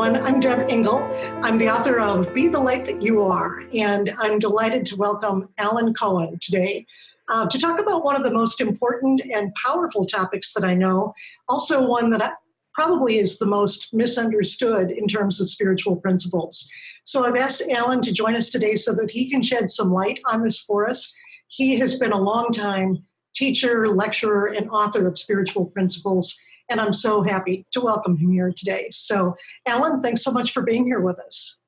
everyone. I'm Debra Engle. I'm the author of Be the Light That You Are, and I'm delighted to welcome Alan Cohen today to talk about one of the most important and powerful topics that I know, also one that probably is the most misunderstood in terms of spiritual principles. So I've asked Alan to join us today so that he can shed some light on this for us. He has been a long-time teacher, lecturer, and author of spiritual principles, and I'm so happy to welcome him here today. So, Alan, thanks so much for being here with us.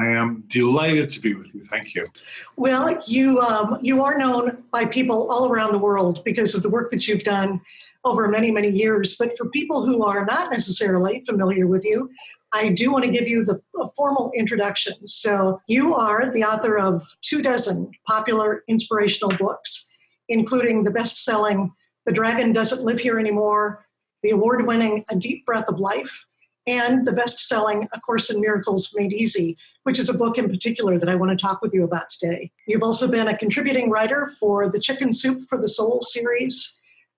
I am delighted to be with you. Thank you. Well, you are known by people all around the world because of the work that you've done over many, many years. But for people who are not necessarily familiar with you, I do want to give you a formal introduction. So you are the author of 24 popular inspirational books, including the best-selling The Dragon Doesn't Live Here Anymore, the award-winning A Deep Breath of Life, and the best-selling A Course in Miracles Made Easy, which is a book in particular that I want to talk with you about today. You've also been a contributing writer for the Chicken Soup for the Soul series.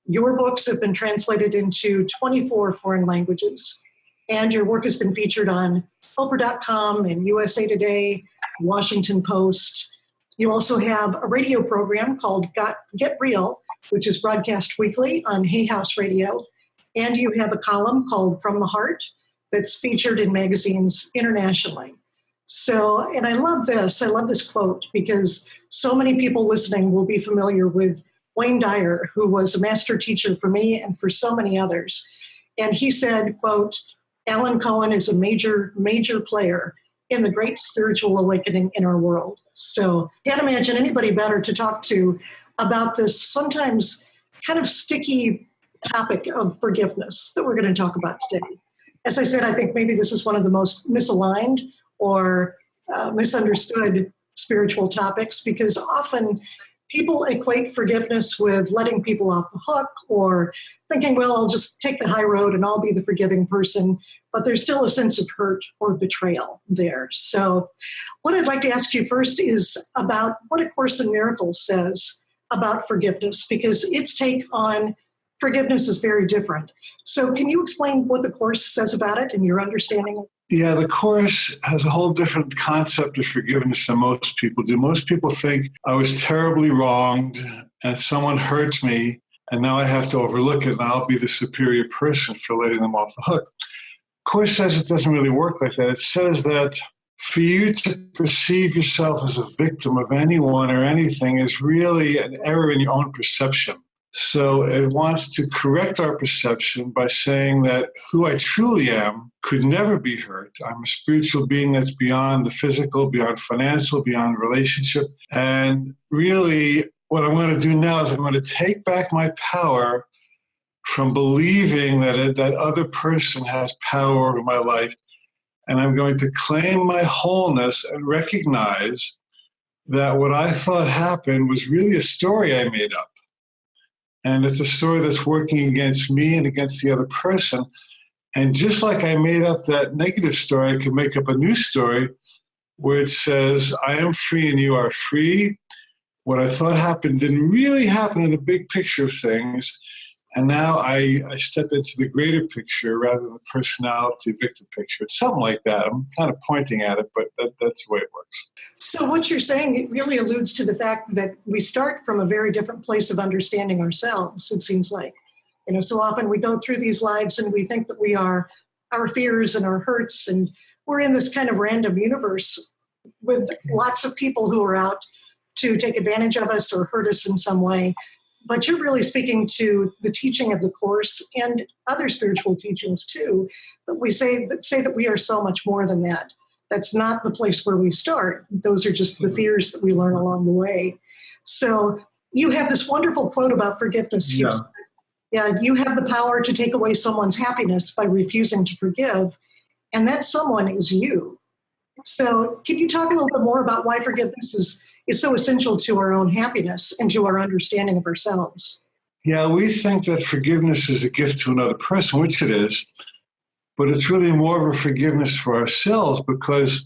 Your books have been translated into 24 foreign languages, and your work has been featured on Oprah.com and USA Today, Washington Post. You also have a radio program called Get Real, which is broadcast weekly on Hay House Radio. And you have a column called From the Heart that's featured in magazines internationally. So, and I love this quote, because so many people listening will be familiar with Wayne Dyer, who was a master teacher for me and for so many others. And he said, quote, Alan Cohen is a major, major player in the great spiritual awakening in our world. So can't imagine anybody better to talk to about this sometimes kind of sticky topic of forgiveness that we're going to talk about today. As I said, I think maybe this is one of the most misaligned or misunderstood spiritual topics, because often people equate forgiveness with letting people off the hook or thinking, well, I'll just take the high road and I'll be the forgiving person. But there's still a sense of hurt or betrayal there. So what I'd like to ask you first is about what A Course in Miracles says about forgiveness, because its take on forgiveness is very different. So can you explain what the Course says about it and your understanding? Yeah, the Course has a whole different concept of forgiveness than most people do. Most people think I was terribly wronged and someone hurt me, and now I have to overlook it and I'll be the superior person for letting them off the hook. Course says it doesn't really work like that. It says that for you to perceive yourself as a victim of anyone or anything is really an error in your own perception. So it wants to correct our perception by saying that who I truly am could never be hurt. I'm a spiritual being that's beyond the physical, beyond financial, beyond relationship. And really, what I'm going to do now is I'm going to take back my power from believing that that other person has power over my life. And I'm going to claim my wholeness and recognize that what I thought happened was really a story I made up. And it's a story that's working against me and against the other person. And just like I made up that negative story, I can make up a new story where it says, I am free and you are free. What I thought happened didn't really happen in the big picture of things. And now I step into the greater picture rather than the personality victim picture. It's something like that. I'm kind of pointing at it, but that's the way it works. So what you're saying, it really alludes to the fact that we start from a very different place of understanding ourselves, it seems like. So often we go through these lives and we think that we are our fears and our hurts, and we're in this kind of random universe with lots of people who are out to take advantage of us or hurt us in some way. But you're really speaking to the teaching of the Course and other spiritual teachings too, that say that we are so much more than that. That's not the place where we start. Those are just the fears that we learn along the way. So you have this wonderful quote about forgiveness. Yeah, you have the power to take away someone's happiness by refusing to forgive, and that someone is you. So can you talk a little bit more about why forgiveness is so essential to our own happiness and to our understanding of ourselves? Yeah, we think that forgiveness is a gift to another person, which it is, but it's really more of a forgiveness for ourselves, because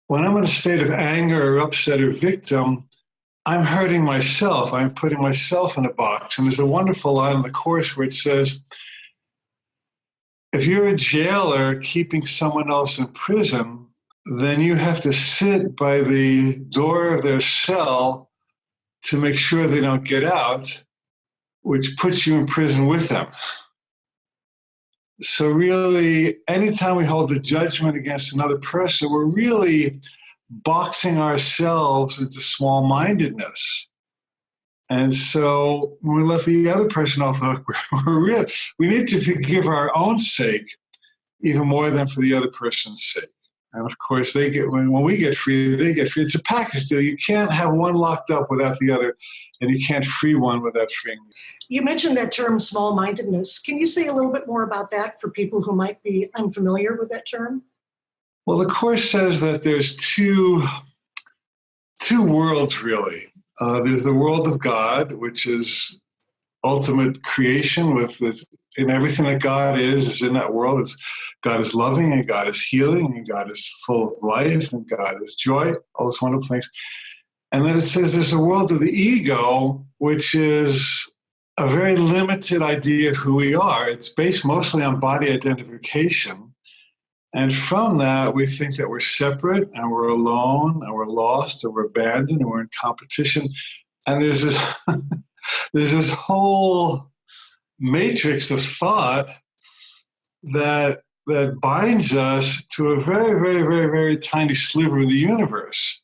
when I'm in a state of anger or upset or victim, I'm hurting myself. I'm putting myself in a box. And there's a wonderful line in the Course where it says, if you're a jailer keeping someone else in prison, then you have to sit by the door of their cell to make sure they don't get out, which puts you in prison with them. So really, anytime we hold a judgment against another person, we're really boxing ourselves into small-mindedness. And so when we let the other person off the hook, we need to forgive our own sake even more than for the other person's sake. And of course, when we get free, they get free. It's a package deal. You can't have one locked up without the other, and you can't free one without freeing the other. You mentioned that term small-mindedness. Can you say a little bit more about that for people who might be unfamiliar with that term? Well, the Course says that there's two worlds, really. There's the world of God, which is ultimate creation and everything that God is in that world. God is loving, and God is healing, and God is full of life, and God is joy, all those wonderful things. And then it says there's a world of the ego, which is a very limited idea of who we are. It's based mostly on body identification. And from that, we think that we're separate, and we're alone, and we're lost, and we're abandoned, and we're in competition. And there's this whole matrix of thought that binds us to a very, very, very, very tiny sliver of the universe.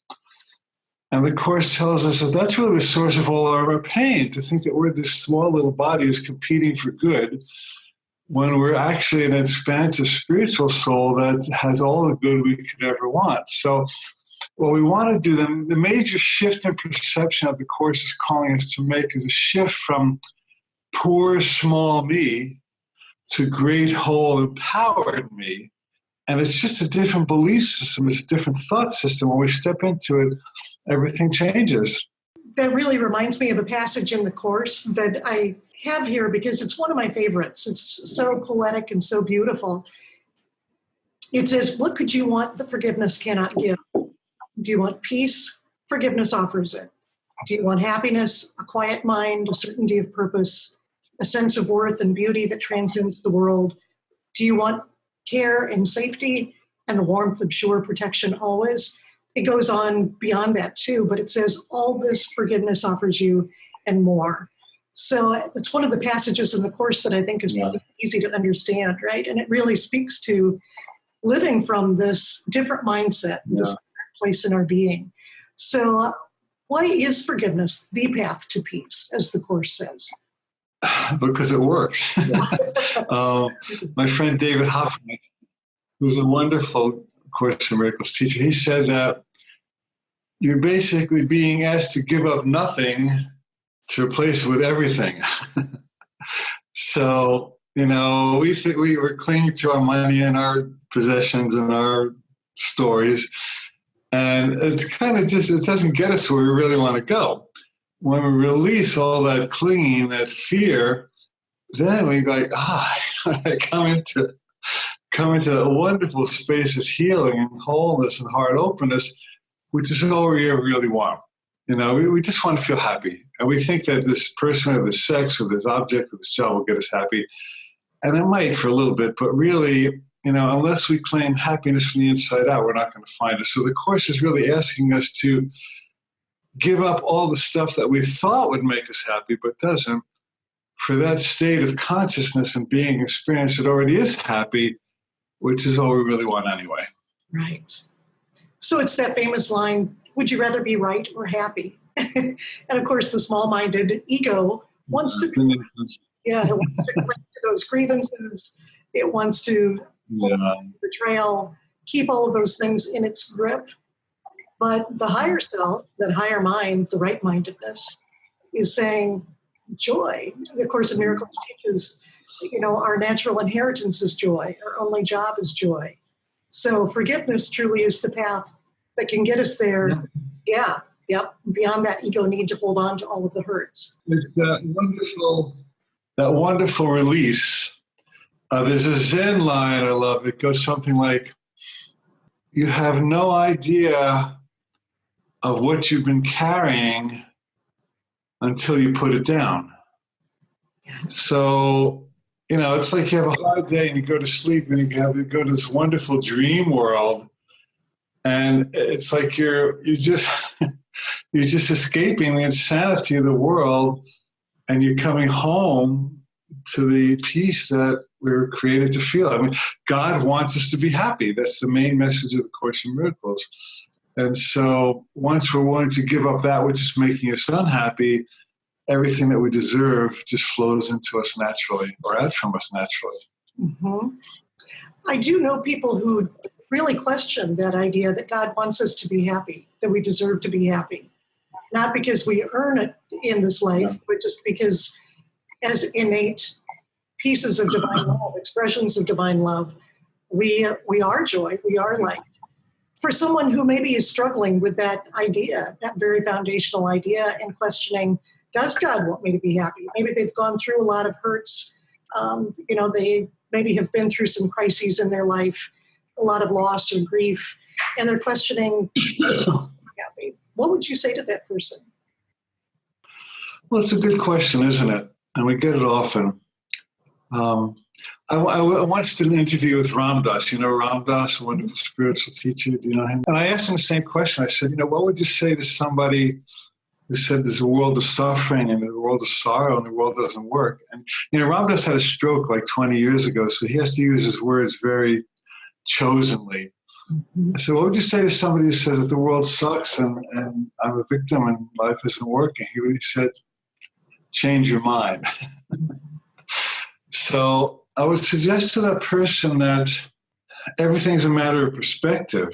And the Course tells us that that's really the source of all our pain, to think that we're this small little body who's competing for good, when we're actually an expansive spiritual soul that has all the good we could ever want. So what we want to do, the major shift in perception of the Course is calling us to make, is a shift from poor, small me to great, whole, empowered me. And it's just a different belief system. It's a different thought system. When we step into it, everything changes. That really reminds me of a passage in the Course that I have here because it's one of my favorites. It's so poetic and so beautiful. It says, "What could you want that forgiveness cannot give? Do you want peace? Forgiveness offers it. Do you want happiness, a quiet mind, a certainty of purpose, a sense of worth and beauty that transcends the world? Do you want care and safety and the warmth of sure protection always?" It goes on beyond that too, but it says all this forgiveness offers you and more. So it's one of the passages in the Course that I think is really easy to understand, right? And it really speaks to living from this different mindset, this place in our being. So why is forgiveness the path to peace, as the Course says? Because it works. My friend David Hoffman, who's a wonderful Course in Miracles teacher, he said that you're basically being asked to give up nothing to replace it with everything. So, we think we're clinging to our money and our possessions and our stories, and it's kind of it doesn't get us where we really want to go. When we release all that clinging, that fear, then we go, I come into a wonderful space of healing and wholeness and heart openness, which is all we ever really want. We just want to feel happy. And we think that this person or this sex or this object or this job will get us happy. And it might for a little bit, but really, unless we claim happiness from the inside out, we're not going to find it. So the Course is really asking us to give up all the stuff that we thought would make us happy, but doesn't, for that state of consciousness and being experience that already is happy, which is all we really want anyway. Right. So it's that famous line, would you rather be right or happy? And of course, the small-minded ego wants to be, it wants to cling to those grievances. It wants to betrayal, keep all of those things in its grip. But the higher self, that higher mind, the right-mindedness, is saying joy. The Course in Miracles teaches, our natural inheritance is joy. Our only job is joy. So forgiveness truly is the path that can get us there. Beyond that ego need to hold on to all of the hurts. It's that wonderful release. There's a Zen line I love. It goes something like, you have no idea of what you've been carrying until you put it down. So, it's like you have a hard day and you go to sleep and you have to go to this wonderful dream world. And it's like you're just you're just escaping the insanity of the world, and you're coming home to the peace that we were created to feel. I mean, God wants us to be happy. That's the main message of the Course in Miracles. And so once we're willing to give up that which is making us unhappy, everything that we deserve just flows into us naturally, or out from us naturally. Mm-hmm. I do know people who really question that idea that God wants us to be happy, that we deserve to be happy. Not because we earn it in this life, but just because as innate pieces of divine love, expressions of divine love, we are joy, we are light. For someone who maybe is struggling with that idea, that very foundational idea, and questioning, does God want me to be happy? Maybe they've gone through a lot of hurts. They maybe have been through some crises in their life, a lot of loss or grief, and they're questioning, does God want me to be happy? What would you say to that person? Well, it's a good question, isn't it? And we get it often. I once did an interview with Ram Dass. You know Ram Dass, a wonderful spiritual teacher. Do you know him? And I asked him the same question. I said, what would you say to somebody who said there's a world of suffering and a world of sorrow and the world doesn't work? And, Ram Dass had a stroke like 20 years ago, so he has to use his words very chosenly. I said, what would you say to somebody who says that the world sucks and I'm a victim and life isn't working? He really said, change your mind. So I would suggest to that person that everything's a matter of perspective.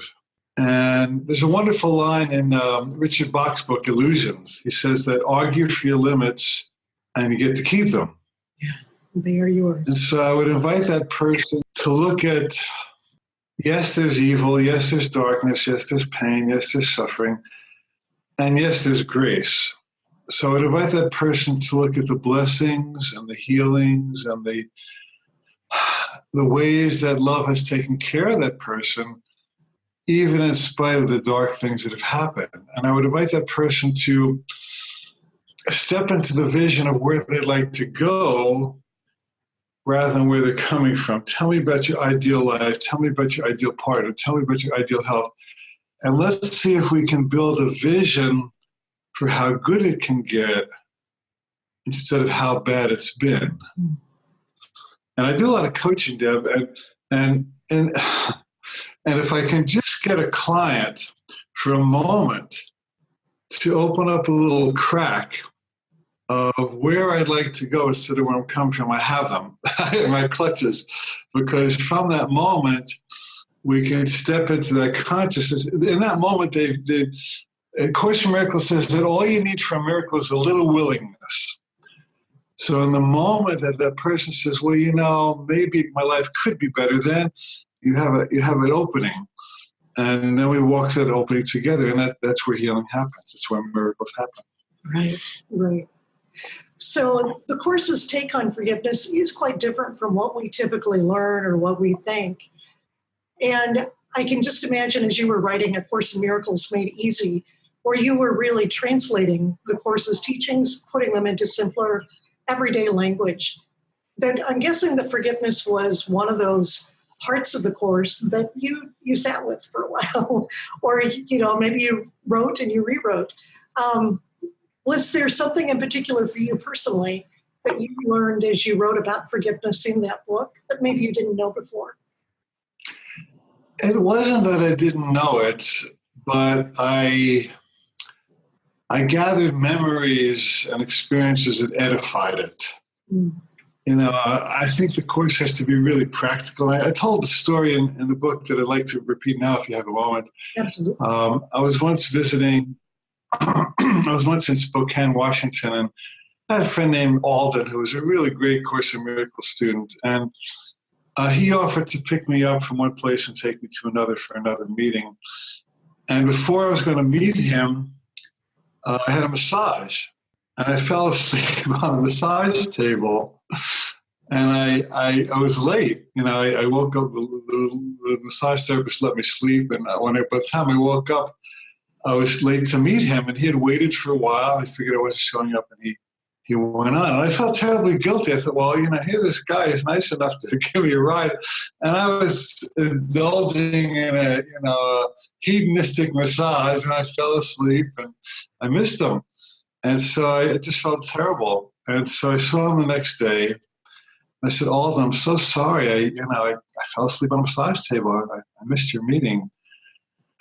And there's a wonderful line in Richard Bach's book, Illusions. He says that argue for your limits and you get to keep them. Yeah, they are yours. And so I would invite that person to look at, yes, there's evil, yes, there's darkness, yes, there's pain, yes, there's suffering, and yes, there's grace. So I would invite that person to look at the blessings and the healings and the ways that love has taken care of that person, even in spite of the dark things that have happened. And I would invite that person to step into the vision of where they'd like to go rather than where they're coming from. Tell me about your ideal life. Tell me about your ideal partner. Tell me about your ideal health. And let's see if we can build a vision for how good it can get instead of how bad it's been. And I do a lot of coaching, Deb, and if I can just get a client for a moment to open up a little crack of where I'd like to go instead of where I'm coming from, I have them in my clutches, because from that moment we can step into that consciousness. In that moment, A Course in Miracles says that all you need for a miracle is a little willingness. So in the moment that that person says, well, maybe my life could be better, then you have an opening. And then we walk that opening together, and that's where healing happens. That's where miracles happen. Right. So the Course's take on forgiveness is quite different from what we typically learn or what we think. And I can just imagine, as you were writing A Course in Miracles Made Easy, where you were really translating the Course's teachings, putting them into simpler, everyday language, that I'm guessing that forgiveness was one of those parts of the Course that you sat with for a while, or maybe you wrote and you rewrote. Was there something in particular for you personally that you learned as you wrote about forgiveness in that book that maybe you didn't know before? It wasn't that I didn't know it, but I gathered memories and experiences that edified it. I think the Course has to be really practical. I told the story in the book that I'd like to repeat now if you have a moment. Absolutely. I was once in Spokane, Washington, and I had a friend named Alden who was a really great Course in Miracles student. And he offered to pick me up from one place and take me to another for another meeting. And before I was going to meet him, I had a massage, and I fell asleep on the massage table, and I was late. I woke up, the massage therapist let me sleep, and by the time I woke up, I was late to meet him, and he had waited for a while. I figured I wasn't showing up, and he he went on. And I felt terribly guilty. I thought, well, here this guy is nice enough to give me a ride. And I was indulging in a hedonistic massage, and I fell asleep, and I missed him. And so I just felt terrible. And so I saw him the next day. I said, Alden, I'm so sorry. I fell asleep on a massage table. I missed your meeting.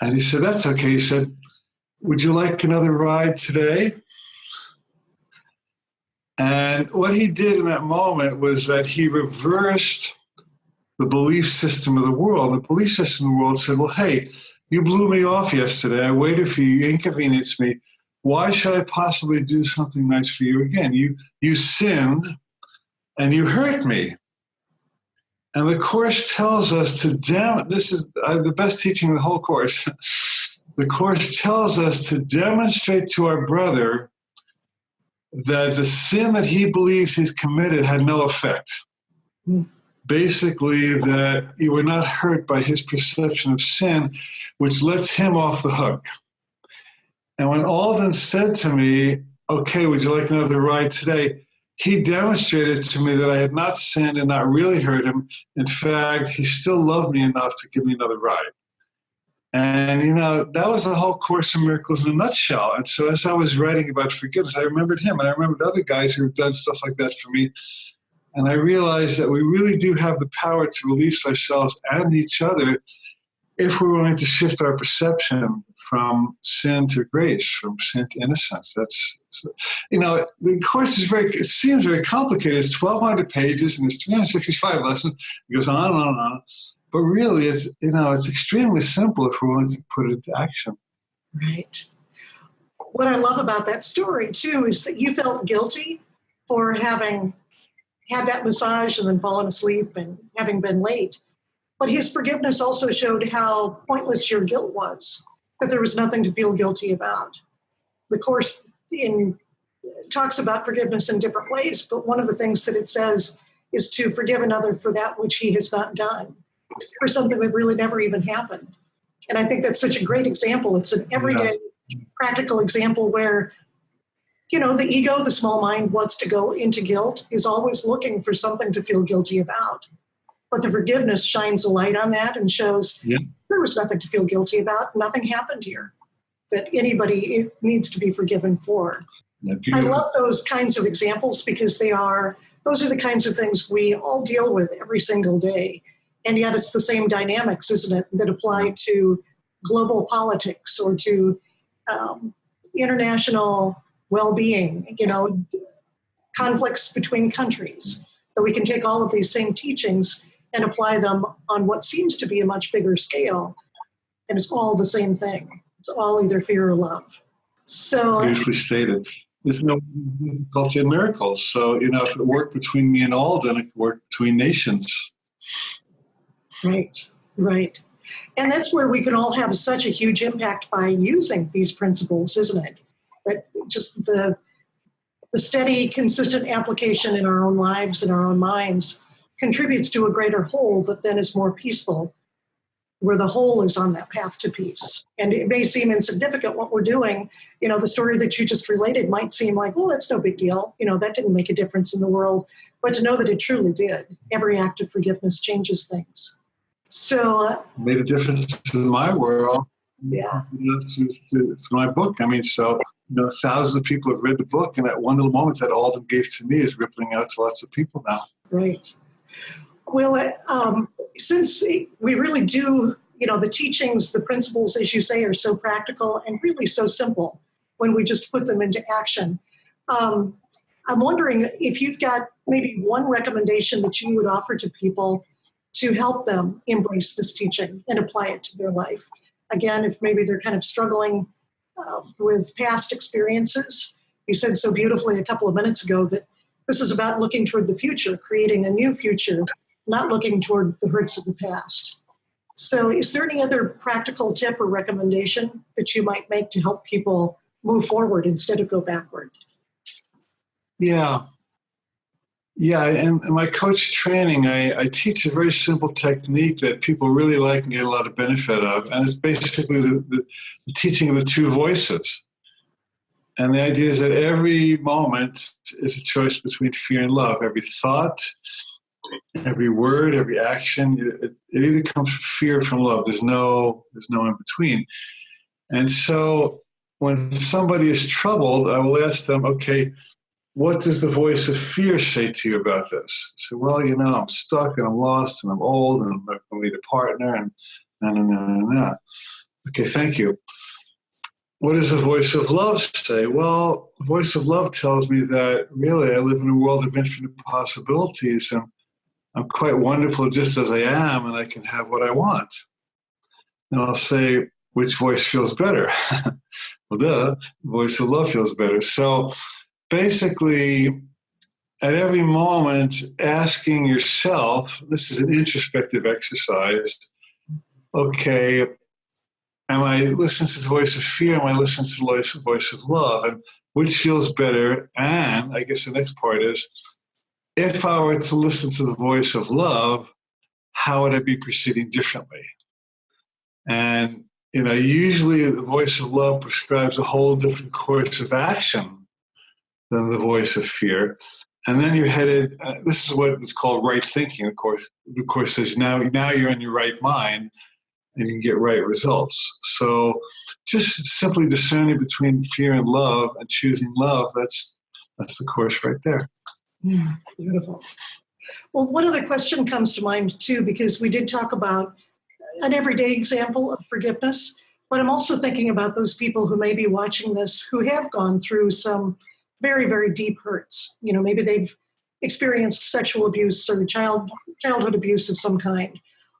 And he said, that's okay. He said, would you like another ride today? And what he did in that moment was that he reversed the belief system of the world. The belief system of the world said, well, hey, you blew me off yesterday. I waited for you. You inconvenienced me. Why should I possibly do something nice for you again? You sinned and you hurt me. And the Course tells us this is the best teaching in the whole Course. The Course tells us to demonstrate to our brother that the sin that he believes he's committed had no effect. Basically, that you were not hurt by his perception of sin, which lets him off the hook. And when Alden said to me, okay, would you like another ride today? He demonstrated to me that I had not sinned and not really hurt him. In fact, he still loved me enough to give me another ride. And, that was the whole Course in Miracles in a nutshell. And so as I was writing about forgiveness, I remembered him, and I remembered other guys who have done stuff like that for me. And I realized that we really do have the power to release ourselves and each other if we're willing to shift our perception from sin to grace, from sin to innocence. The Course is it seems very complicated. It's 1,200 pages and there's 365 lessons. It goes on and on and on. But really, it's extremely simple if we're willing to put it into action. Right. What I love about that story, too, is that you felt guilty for having had that massage and then fallen asleep and having been late. But his forgiveness also showed how pointless your guilt was, that there was nothing to feel guilty about. The Course talks about forgiveness in different ways, but one of the things that it says is to forgive another for that which he has not done, for something that really never even happened. And I think that's such a great example. It's an everyday practical example where, the ego, the small mind, wants to go into guilt, is always looking for something to feel guilty about. But the forgiveness shines a light on that and shows there was nothing to feel guilty about. Nothing happened here that anybody needs to be forgiven for. I love those kinds of examples because those are the kinds of things we all deal with every single day. And yet it's the same dynamics, isn't it, that apply to global politics or to international well-being, conflicts between countries. That we can take all of these same teachings and apply them on what seems to be a much bigger scale. And it's all the same thing. It's all either fear or love. So beautifully stated. There's no difficulty in miracles. So, if it worked between me and Alden, it could work between nations. Right. And that's where we can all have such a huge impact by using these principles, isn't it? That just the steady, consistent application in our own lives and our own minds contributes to a greater whole that then is more peaceful, where the whole is on that path to peace. And it may seem insignificant what we're doing. The story that you just related might seem like, well, that's no big deal. That didn't make a difference in the world. But to know that it truly did, every act of forgiveness changes things. So made a difference in my world. Through my book. Thousands of people have read the book, and that one little moment that Alden gave to me is rippling out to lots of people now. Right. Well, since we really do, the teachings, the principles, as you say, are so practical and really so simple when we just put them into action. I'm wondering if you've got maybe one recommendation that you would offer to people to help them embrace this teaching and apply it to their life. Again, if maybe they're kind of struggling with past experiences. You said so beautifully a couple of minutes ago that this is about looking toward the future, creating a new future, not looking toward the hurts of the past. So is there any other practical tip or recommendation that you might make to help people move forward instead of go backward? Yeah, and in my coach training, I teach a very simple technique that people really like and get a lot of benefit of, and it's basically the teaching of the two voices. And the idea is that every moment is a choice between fear and love. Every thought, every word, every action, it either comes from fear or from love. There's no in between. And so when somebody is troubled, I will ask them, okay, what does the voice of fear say to you about this? So, well, I'm stuck and I'm lost and I'm old and I'm not going to need a partner and no. Okay, thank you. What does the voice of love say? Well, the voice of love tells me that really I live in a world of infinite possibilities and I'm quite wonderful just as I am and I can have what I want. And I'll say, which voice feels better? Well, the voice of love feels better. So basically, at every moment, asking yourself, this is an introspective exercise, okay, am I listening to the voice of fear? Am I listening to the voice of love? And which feels better? And I guess the next part is, if I were to listen to the voice of love, how would I be proceeding differently? And, usually the voice of love prescribes a whole different course of action than the voice of fear. And then you're headed, this is what is called right thinking, of course. The course says now you're in your right mind and you can get right results. So just simply discerning between fear and love and choosing love, that's the course right there. Beautiful. Well, one other question comes to mind too, because we did talk about an everyday example of forgiveness, but I'm also thinking about those people who may be watching this who have gone through some very, very deep hurts. Maybe they've experienced sexual abuse or childhood abuse of some kind,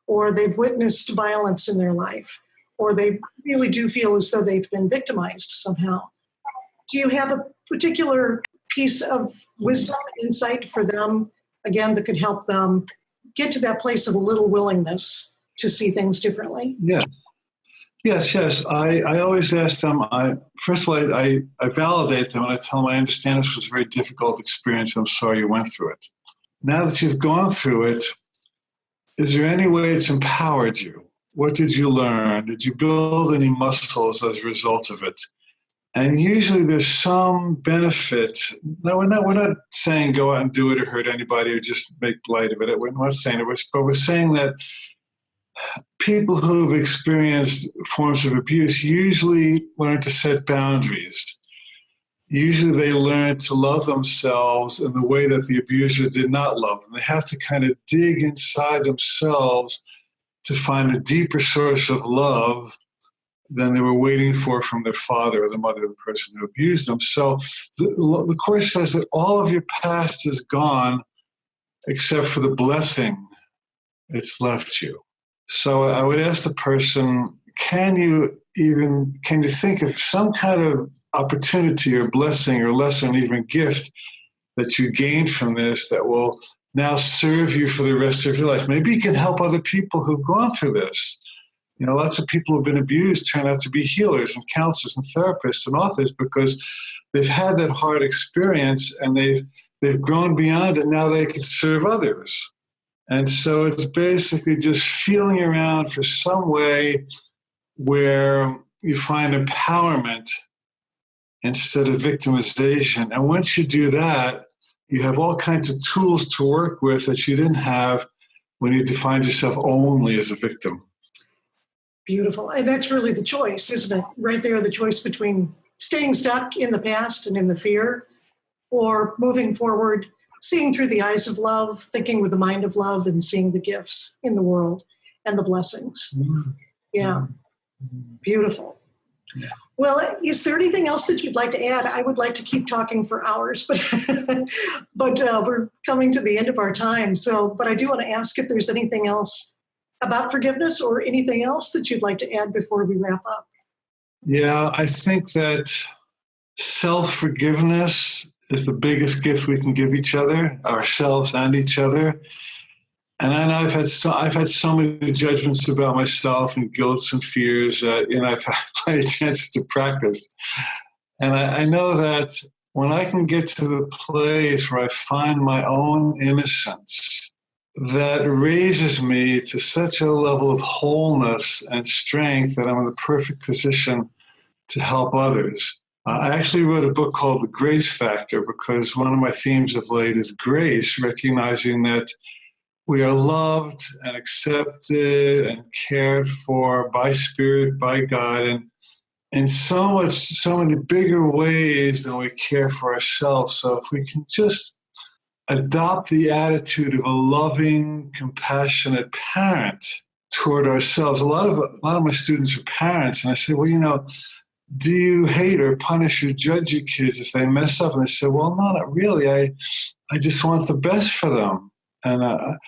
or they've witnessed violence in their life, or they really do feel as though they've been victimized somehow. Do you have a particular piece of wisdom, insight for them, again, that could help them get to that place of a little willingness to see things differently? Yeah. Yes. I always ask them, first of all, I validate them and I tell them I understand this was a very difficult experience. I'm sorry you went through it. Now that you've gone through it, is there any way it's empowered you? What did you learn? Did you build any muscles as a result of it? And usually there's some benefit. No, we're not saying go out and do it or hurt anybody or just make light of it. We're not saying it, but we're saying that people who've experienced forms of abuse usually learn to set boundaries. Usually they learn to love themselves in the way that the abuser did not love them. They have to kind of dig inside themselves to find a deeper source of love than they were waiting for from their father or the mother of the person who abused them. So the Course says that all of your past is gone except for the blessing it's left you. So I would ask the person, can you think of some kind of opportunity or blessing or lesson, even gift that you gained from this that will now serve you for the rest of your life? Maybe you can help other people who've gone through this. Lots of people who've been abused turn out to be healers and counselors and therapists and authors because they've had that hard experience and they've grown beyond it. Now they can serve others. And so it's basically just feeling around for some way where you find empowerment instead of victimization. And once you do that, you have all kinds of tools to work with that you didn't have when you defined yourself only as a victim. Beautiful. And that's really the choice, isn't it? Right there, the choice between staying stuck in the past and in the fear or moving forward, seeing through the eyes of love, thinking with the mind of love, and seeing the gifts in the world and the blessings. Yeah. Beautiful. Well, is there anything else that you'd like to add? I would like to keep talking for hours, but we're coming to the end of our time. But I do want to ask if there's anything else about forgiveness or anything else that you'd like to add before we wrap up. Yeah, I think that self-forgiveness is the biggest gift we can give each other, ourselves and each other. And I know I've had so many judgments about myself and guilts and fears that I've had plenty of chances to practice. And I know that when I can get to the place where I find my own innocence, that raises me to such a level of wholeness and strength that I'm in the perfect position to help others. I actually wrote a book called The Grace Factor because one of my themes of late is grace, recognizing that we are loved and accepted and cared for by Spirit, by God, and in so many bigger ways than we care for ourselves. So if we can just adopt the attitude of a loving, compassionate parent toward ourselves. A lot of my students are parents, and I say, well, do you hate or punish or judge your kids if they mess up? And they say, well, no, not really. I just want the best for them. And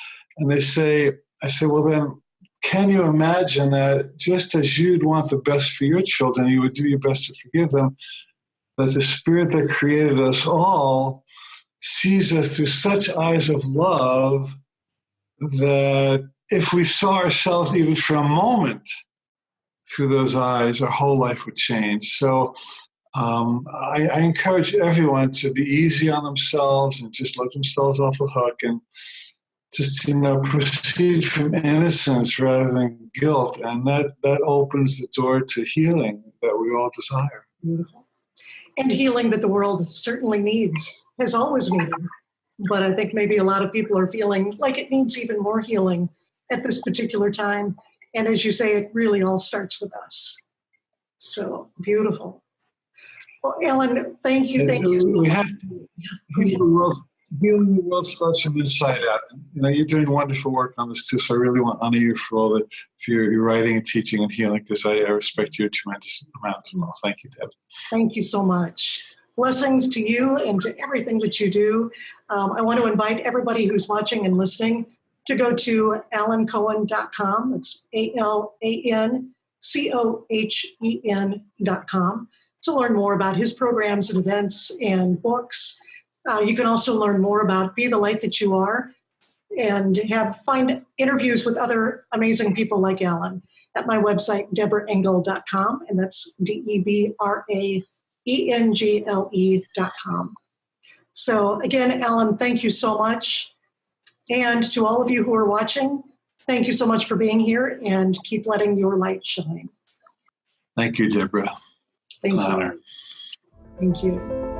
they say, I say, well, then, can you imagine that just as you'd want the best for your children, you would do your best to forgive them, that the Spirit that created us all sees us through such eyes of love that if we saw ourselves even for a moment through those eyes, our whole life would change. So I encourage everyone to be easy on themselves and just let themselves off the hook and just, proceed from innocence rather than guilt. And that opens the door to healing that we all desire. Beautiful. And healing that the world certainly needs, has always needed. But I think maybe a lot of people are feeling like it needs even more healing at this particular time. And as you say, it really all starts with us. So beautiful. Well, Alan, thank you. We have to healing the world starts from inside out. You're doing wonderful work on this too, so I really want to honor you for your writing and teaching and healing, because I respect you a tremendous amount as well. Thank you, Deb. Thank you so much. Blessings to you and to everything that you do. I want to invite everybody who's watching and listening to go to alancohen.com. It's AlanCohen.com to learn more about his programs and events and books. You can also learn more about Be the Light That You Are and find interviews with other amazing people like Alan at my website, DebraEngle.com, and that's DebraEngle.com. So again, Alan, thank you so much. And to all of you who are watching, thank you so much for being here, and keep letting your light shine. Thank you, Debra. Thank you. Honor. Thank you.